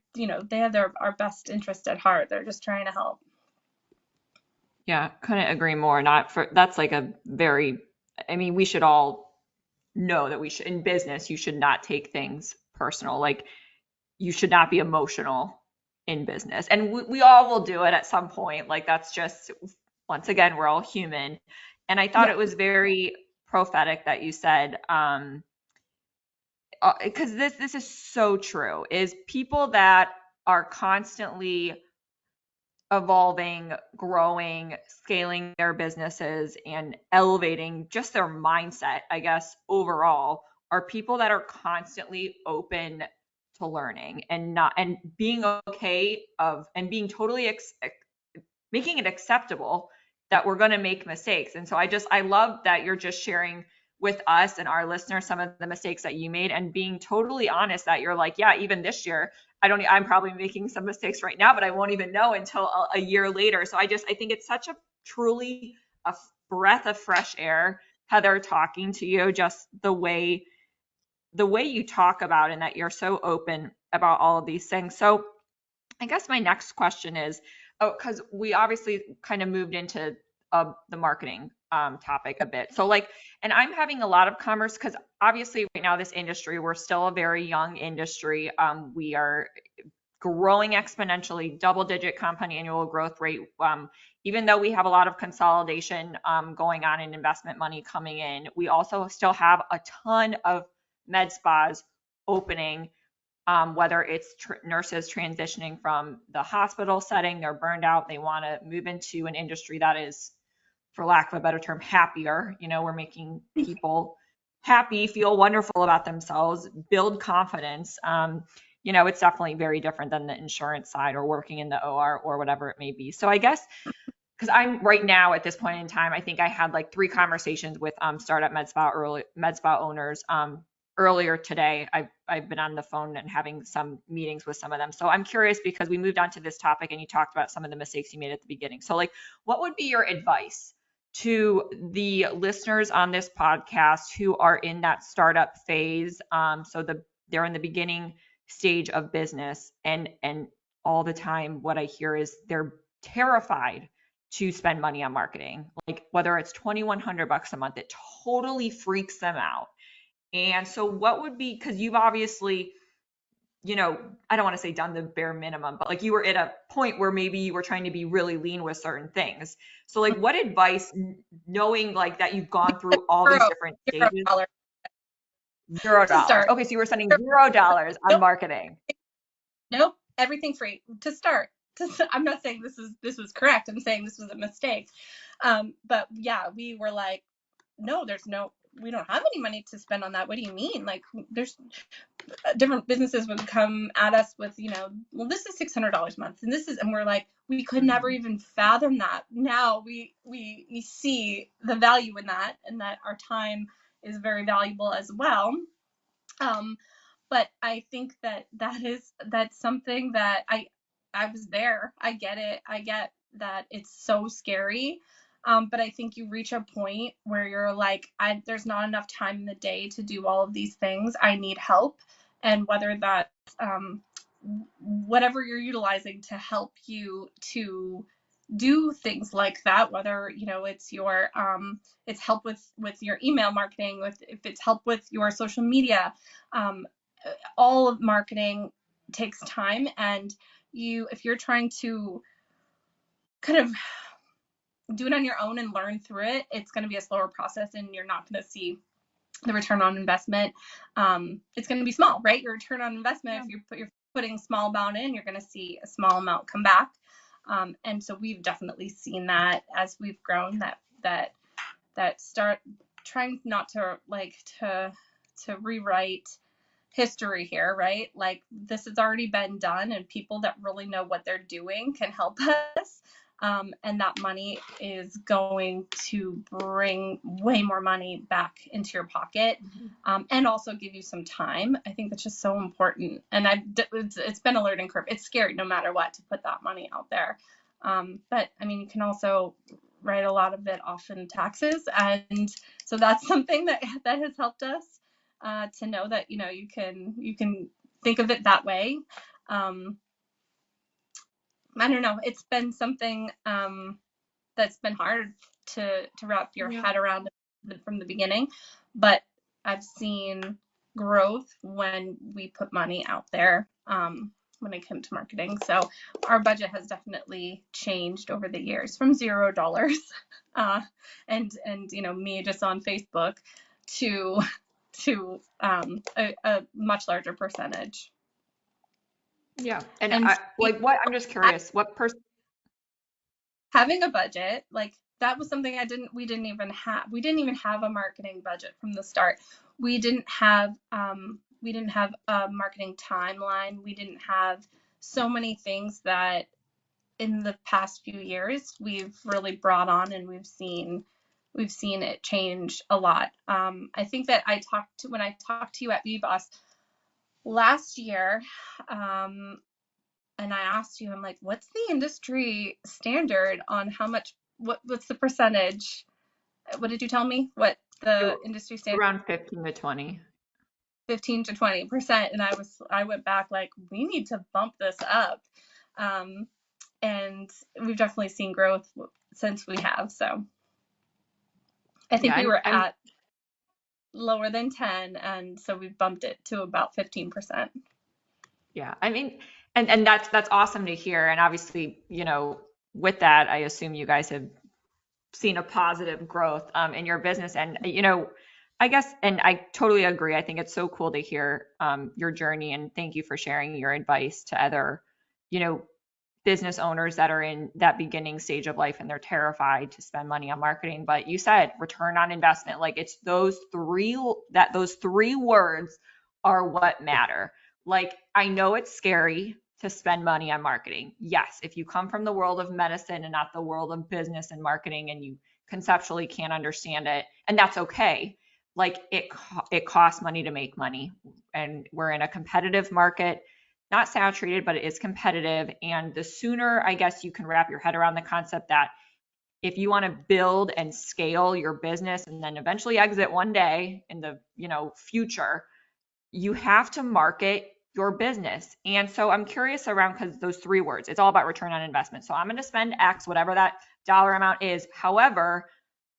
have our best interest at heart. They're just trying to help. Yeah, couldn't agree more. That's like we should all know that in business, you should not take things personal. Like you should not be emotional in business. And we all will do it at some point. Like that's just, once again, we're all human. And I thought it was very prophetic that you said, because this is so true, is people that are constantly evolving, growing, scaling their businesses and elevating just their mindset, I guess, overall, are people that are constantly open to learning and being okay and being totally making it acceptable that we're going to make mistakes. And so I love that you're just sharing with us and our listeners some of the mistakes that you made and being totally honest that you're like, yeah, even this year, I'm probably making some mistakes right now, but I won't even know until a year later. So I think it's such a truly a breath of fresh air, Heather, talking to you, just the way you talk about and that you're so open about all of these things. So I guess my next question is, because we obviously kind of moved into the marketing topic a bit. So and I'm having a lot of commerce because obviously right now this industry, we're still a very young industry. We are growing exponentially, double-digit compound annual growth rate. Even though we have a lot of consolidation going on and investment money coming in, we also still have a ton of med spas opening. Whether it's nurses transitioning from the hospital setting, they're burned out, they want to move into an industry that is, for lack of a better term, happier. We're making people happy, feel wonderful about themselves, build confidence. It's definitely very different than the insurance side or working in the OR or whatever it may be. So I guess, because I'm right now at this point in time, I think I had like 3 conversations with startup med spa owners earlier today. I've been on the phone and having some meetings with some of them. So I'm curious because we moved on to this topic and you talked about some of the mistakes you made at the beginning. So what would be your advice to the listeners on this podcast who are in that startup phase? They're in the beginning stage of business and all the time what I hear is they're terrified to spend money on marketing. Like whether it's $2,100 a month, it totally freaks them out. And so what would be, because you've obviously you know, I don't want to say done the bare minimum, but like you were at a point where maybe you were trying to be really lean with certain things. So like what advice, knowing like that you've gone through all these Zero, different zero stages, dollars to $0. start. Okay, so you were spending $0 on Nope, marketing. nope, everything free to start. I'm not saying this was correct. I'm saying this was a mistake. But yeah, we were like, no, we don't have any money to spend on that. What do you mean? Like, there's different businesses would come at us with, well, this is $600 a month, and and we're like, we could never even fathom that. Now we see the value in that, and that our time is very valuable as well. But I think that's something that I was there. I get it. I get that it's so scary. But I think you reach a point where you're like, there's not enough time in the day to do all of these things. I need help. And whether that's whatever you're utilizing to help you to do things like that, whether it's help with your email marketing, if it's help with your social media, all of marketing takes time. And if you're trying to kind of do it on your own and learn through it, it's going to be a slower process, and you're not going to see the return on investment. It's going to be small, right? Your return on investment, if you're putting a small amount in, you're going to see a small amount come back. And so we've definitely seen that as we've grown, that start trying not to to rewrite history here, right? Like, this has already been done, and people that really know what they're doing can help us. And that money is going to bring way more money back into your pocket, and also give you some time. I think that's just so important. And it's been a learning curve. It's scary no matter what to put that money out there. But I mean, you can also write a lot of it off in taxes. And so that's something that has helped us to know that, you can think of it that way. I don't know. It's been something that's been hard to wrap your head around from the beginning, but I've seen growth when we put money out there, when it came to marketing. So our budget has definitely changed over the years from $0, and me just on Facebook to a much larger percentage. Yeah. And I'm just curious, what person? Having a budget, like, that was something we didn't even have a marketing budget from the start. We didn't have a marketing timeline. We didn't have so many things that in the past few years we've really brought on, and we've seen it change a lot. I think that when I talked to you at BBoss last year, and I asked you, I'm like, what's the industry standard on how much, what's the percentage? What did you tell me? What the industry standard? Around 15 to 20. 15 to 20%. And I went back like, we need to bump this up. And we've definitely seen growth since we have. So I think we were at lower than 10. And so we've bumped it to about 15%. Yeah. I mean, and that's awesome to hear. And obviously, with that, I assume you guys have seen a positive growth in your business. And, I guess, and I totally agree. I think it's so cool to hear your journey, and thank you for sharing your advice to other, business owners that are in that beginning stage of life and they're terrified to spend money on marketing. But you said return on investment, like it's those three words are what matter. Like, I know it's scary to spend money on marketing. Yes, if you come from the world of medicine and not the world of business and marketing, and you conceptually can't understand it, and that's okay. Like, it costs money to make money, and we're in a competitive market, not saturated, but it is competitive. And the sooner, I guess, you can wrap your head around the concept that if you want to build and scale your business and then eventually exit one day in the future, you have to market your business. And so I'm curious around, because those three words, it's all about return on investment. So I'm going to spend X, whatever that dollar amount is. However,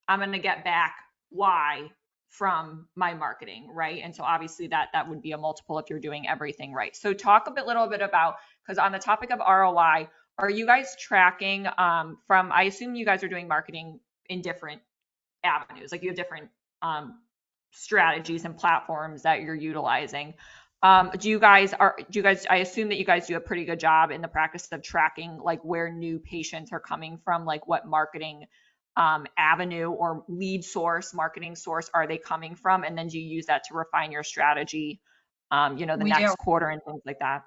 I'm going to get back Y from my marketing, right? And so obviously that would be a multiple if you're doing everything right. So talk a little bit about, because on the topic of ROI, are you guys tracking from, I assume you guys are doing marketing in different avenues, like you have different strategies and platforms that you're utilizing. Do you guys, I assume that you guys do a pretty good job in the practice of tracking like where new patients are coming from, like what marketing avenue or lead source, marketing source are they coming from? And then do you use that to refine your strategy, the We do. next quarter and things like that?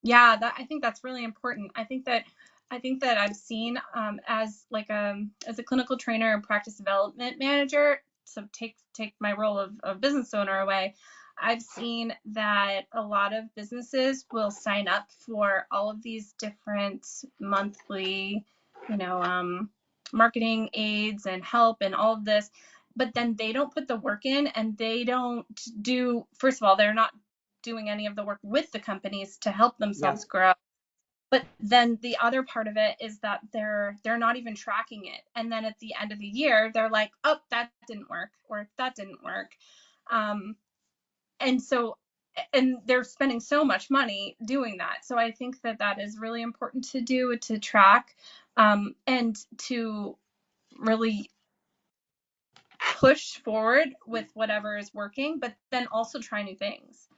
Yeah, I think that's really important. I think that I've seen as like as a clinical trainer and practice development manager. So take my role of business owner away. I've seen that a lot of businesses will sign up for all of these different monthly, you know, marketing aids and help and all of this, but then they don't put the work in, and they don't do. First of all, they're not doing any of the work with the companies to help Yeah. themselves grow. But then the other part of it is that they're not even tracking it. And then at the end of the year, they're like, oh, that didn't work, or that didn't work. And so, and they're spending so much money doing that. So I think that that is really important to do, to track, and to really push forward with whatever is working, but then also try new things.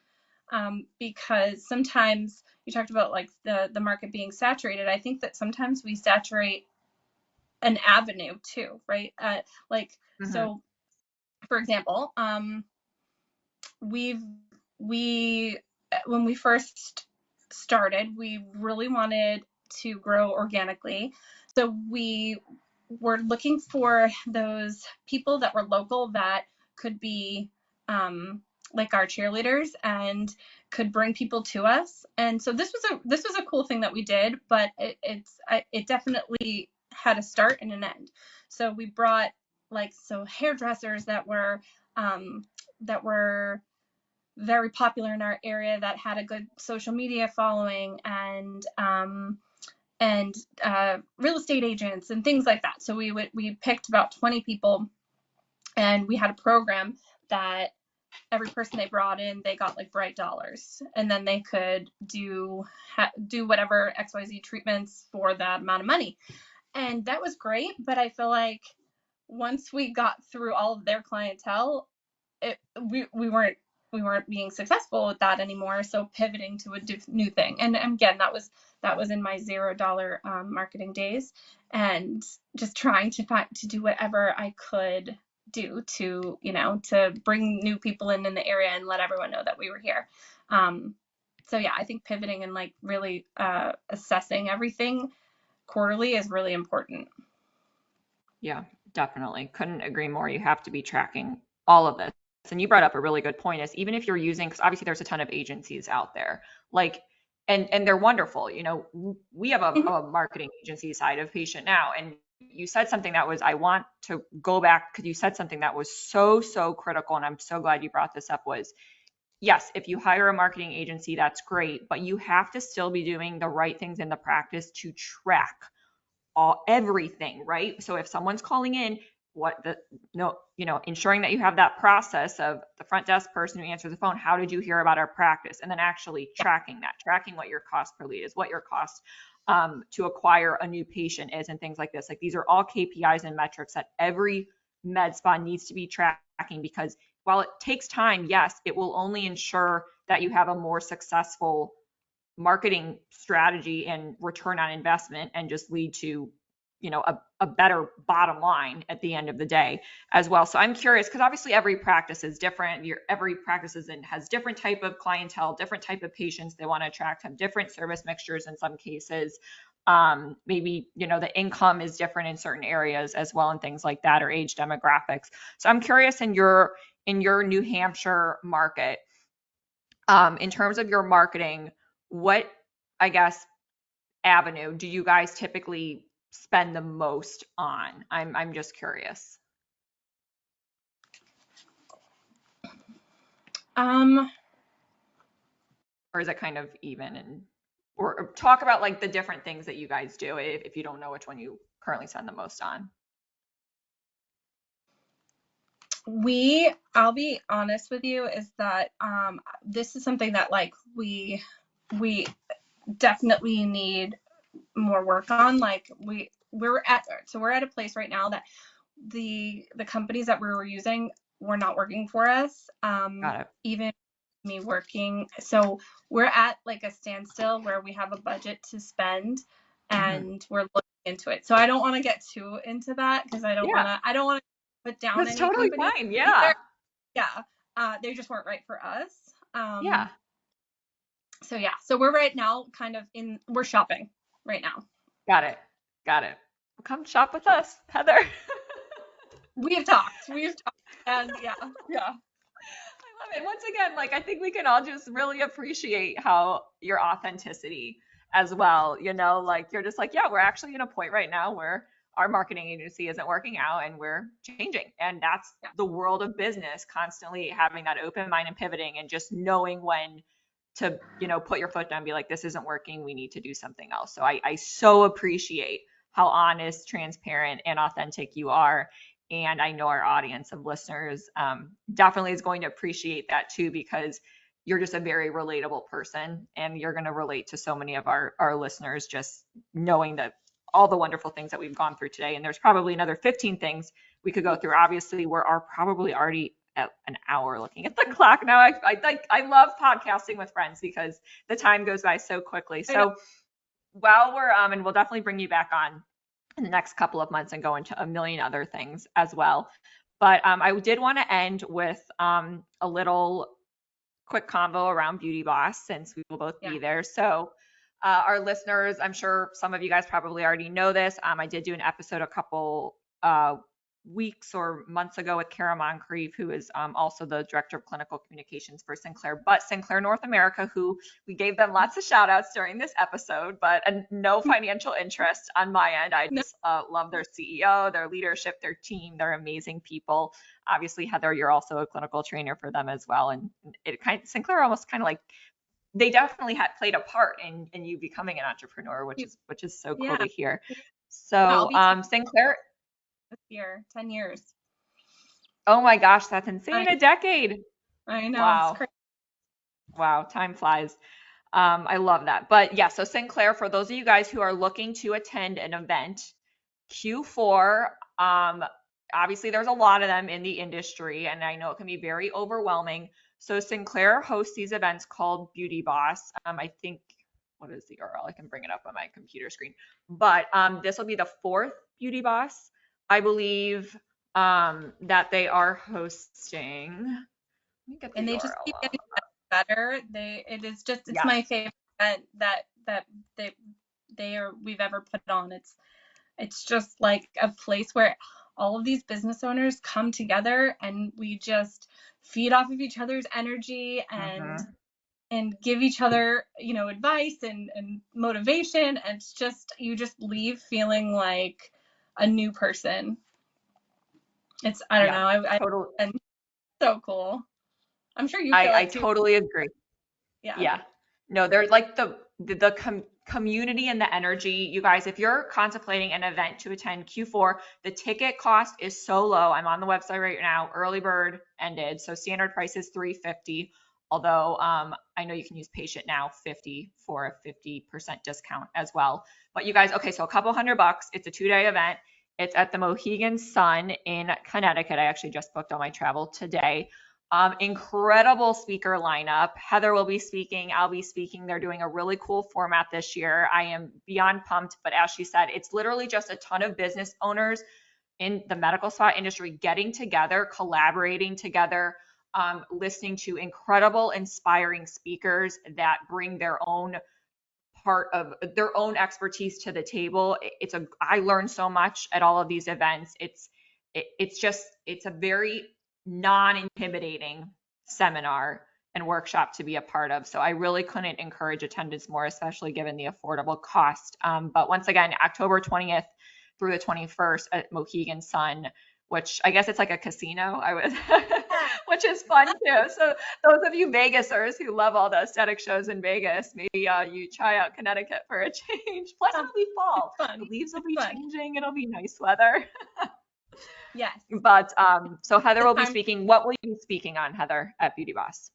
Because sometimes you talked about like the market being saturated. I think that sometimes we saturate an avenue too, right? Like, Mm-hmm. so for example, we've we when we first started, we really wanted to grow organically, so we were looking for those people that were local that could be like our cheerleaders and could bring people to us. And so this was a cool thing that we did, but it definitely had a start and an end. So we brought like hairdressers that were very popular in our area, that had a good social media following, and real estate agents and things like that. So we picked about 20 people, and we had a program that every person they brought in, they got like bright dollars, and then they could do whatever XYZ treatments for that amount of money. And that was great, but I feel like once we got through all of their clientele, we weren't being successful with that anymore. So pivoting to a new thing, and again, that was in my $0 marketing days, and just trying to do whatever I could do to to bring new people in the area and let everyone know that we were here. So yeah, I think pivoting and like really assessing everything quarterly is really important. Yeah, definitely. Couldn't agree more. You have to be tracking all of this. And you brought up a really good point is even if you're using, because obviously there's a ton of agencies out there, like, and they're wonderful. We have Mhm. a marketing agency side of Patient Now, and you said something that was, I want to go back because you said something that was so, so critical. And I'm so glad you brought this up was, yes, if you hire a marketing agency, that's great, but you have to still be doing the right things in the practice to track everything, right? So if someone's calling in, what the no, ensuring that you have that process of the front desk person who answers the phone, how did you hear about our practice? And then actually tracking what your cost per lead is, what your cost to acquire a new patient is, and things like this. Like these are all KPIs and metrics that every med spa needs to be tracking, because while it takes time, yes, it will only ensure that you have a more successful marketing strategy and return on investment, and just lead to a better bottom line at the end of the day as well. So I'm curious, because obviously every practice is different. Every practice has different type of clientele, different type of patients they want to attract, have different service mixtures in some cases. Maybe the income is different in certain areas as well, and things like that, or age demographics. So I'm curious, in your New Hampshire market, in terms of your marketing, what, I guess, avenue do you guys typically spend the most on? I'm just curious. Um, Or is it kind of even? And or talk about like the different things that you guys do if you don't know which one you currently spend the most on. I'll be honest with you, is that this is something that like we definitely need more work on. Like we're at a place right now that the companies that we were using were not working for us. Got it. Even me working, so we're at like a standstill where we have a budget to spend, and we're looking into it. So I don't want to get too into that because I don't want to put down That's any totally companies fine. either. Yeah. They just weren't right for us. Yeah. So we're right now we're shopping right now. Got it. Got it. Well, come shop with us, Heather. We've talked, and yeah. I love it. Once again, like I think we can all just really appreciate how your authenticity as well, like you're just like, yeah, we're actually in a point right now where our marketing agency isn't working out and we're changing. And that's the world of business, constantly having that open mind and pivoting and just knowing when to, put your foot down and be like, this isn't working. We need to do something else. So I so appreciate how honest, transparent, and authentic you are. And I know our audience of listeners definitely is going to appreciate that too, because you're just a very relatable person and you're going to relate to so many of our listeners, just knowing that all the wonderful things that we've gone through today. And there's probably another 15 things we could go through. Obviously, we are probably already at an hour looking at the clock now. I love podcasting with friends because the time goes by so quickly. So while we're and we'll definitely bring you back on in the next couple of months and go into a million other things as well. But I did want to end with a little quick convo around Beauty Boss, since we will both be there. So our listeners, I'm sure some of you guys probably already know this. I did do an episode a couple weeks or months ago with Kara Moncrief, who is also the director of clinical communications for Sinclair, but Sinclair North America, who we gave them lots of shout outs during this episode, but no financial interest on my end. I just love their CEO, their leadership, their team. They're amazing people. Obviously, Heather, you're also a clinical trainer for them as well. And Sinclair almost kind of like, they definitely had played a part in you becoming an entrepreneur, which is so cool to hear. So Sinclair this year, 10 years. Oh my gosh, that's insane. A decade. I know. Wow. It's crazy. Wow, time flies. I love that. But yeah, so Sinclair, for those of you guys who are looking to attend an event, Q4, obviously there's a lot of them in the industry, and I know it can be very overwhelming. So Sinclair hosts these events called Beauty Boss. I think, what is the URL? I can bring it up on my computer screen. But this will be the 4th Beauty Boss, I believe, that they are hosting. Let me get the and they URL just keep up. getting better. It's my favorite event that we've ever put on. It's just like a place where all of these business owners come together and we just feed off of each other's energy and give each other, advice and motivation. And it's just, you just leave feeling like a new person. I don't know. Totally. And so cool. I'm sure you feel I it too. totally agree. Yeah. No, there's like the community and the energy. You guys, if you're contemplating an event to attend Q4, the ticket cost is so low. I'm on the website right now. Early bird ended, so standard price is $350. Although I know you can use Patient Now 50 for a 50% discount as well. But you guys, okay, so a couple $100. It's a 2-day event. It's at the Mohegan Sun in Connecticut. I actually just booked all my travel today. Incredible speaker lineup. Heather will be speaking. I'll be speaking. They're doing a really cool format this year. I am beyond pumped. But as she said, it's literally just a ton of business owners in the medical spa industry getting together, collaborating together, listening to incredible, inspiring speakers that bring their own part of their own expertise to the table. I learned so much at all of these events. It's a very non-intimidating seminar and workshop to be a part of. So I really couldn't encourage attendance more, especially given the affordable cost. But once again, October 20th through the 21st at Mohegan Sun, which I guess it's like a casino, which is fun too. So those of you Vegasers who love all the aesthetic shows in Vegas, maybe you try out Connecticut for a change. Plus it'll be fall. The leaves will be changing. It'll be nice weather. Yes. But so Heather will be Time. speaking. What will you be speaking on, Heather, at Beauty Boss?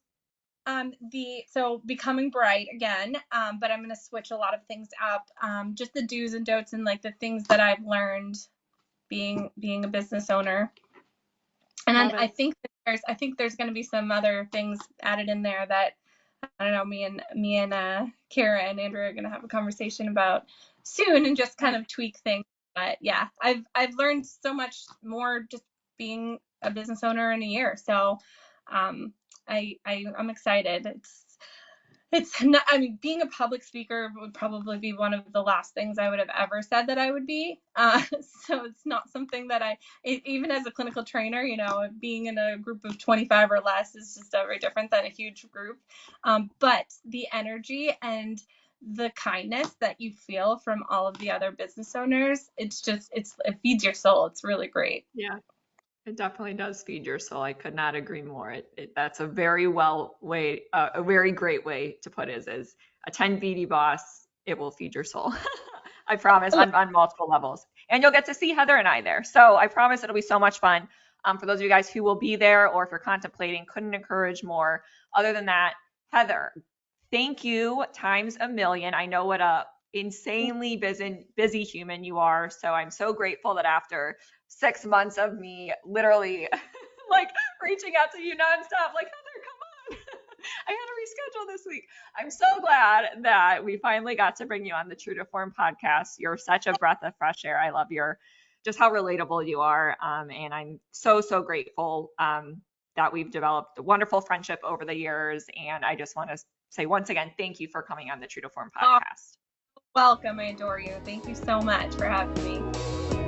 So becoming bright again, but I'm gonna switch a lot of things up. Just the do's and don'ts and like the things that I've learned being a business owner. And then I think there's going to be some other things added in there that I don't know. Me and Kara and Andrew are going to have a conversation about soon and just kind of tweak things. But yeah, I've learned so much more just being a business owner in a year. So I'm excited. It's not, I mean, being a public speaker would probably be one of the last things I would have ever said that I would be. So it's not something that even as a clinical trainer, you know, being in a group of 25 or less is just very different than a huge group. But the energy and the kindness that you feel from all of the other business owners, it feeds your soul. It's really great. Yeah. It definitely does feed your soul. I could not agree more. That's a very a very great way to put it is attend Beauty Boss. It will feed your soul. I promise on multiple levels. And you'll get to see Heather and I there. So I promise it'll be so much fun. For those of you guys who will be there or if you're contemplating, couldn't encourage more. Other than that, Heather, thank you times a million. I know what a insanely busy human you are. So I'm so grateful that after 6 months of me literally like reaching out to you nonstop, like Heather, come on. I had to reschedule this week. I'm so glad that we finally got to bring you on the True to Form podcast. You're such a breath of fresh air. I love just how relatable you are. And I'm so grateful that we've developed a wonderful friendship over the years. And I just want to say once again, thank you for coming on the True to Form podcast. Welcome. I adore you. Thank you so much for having me.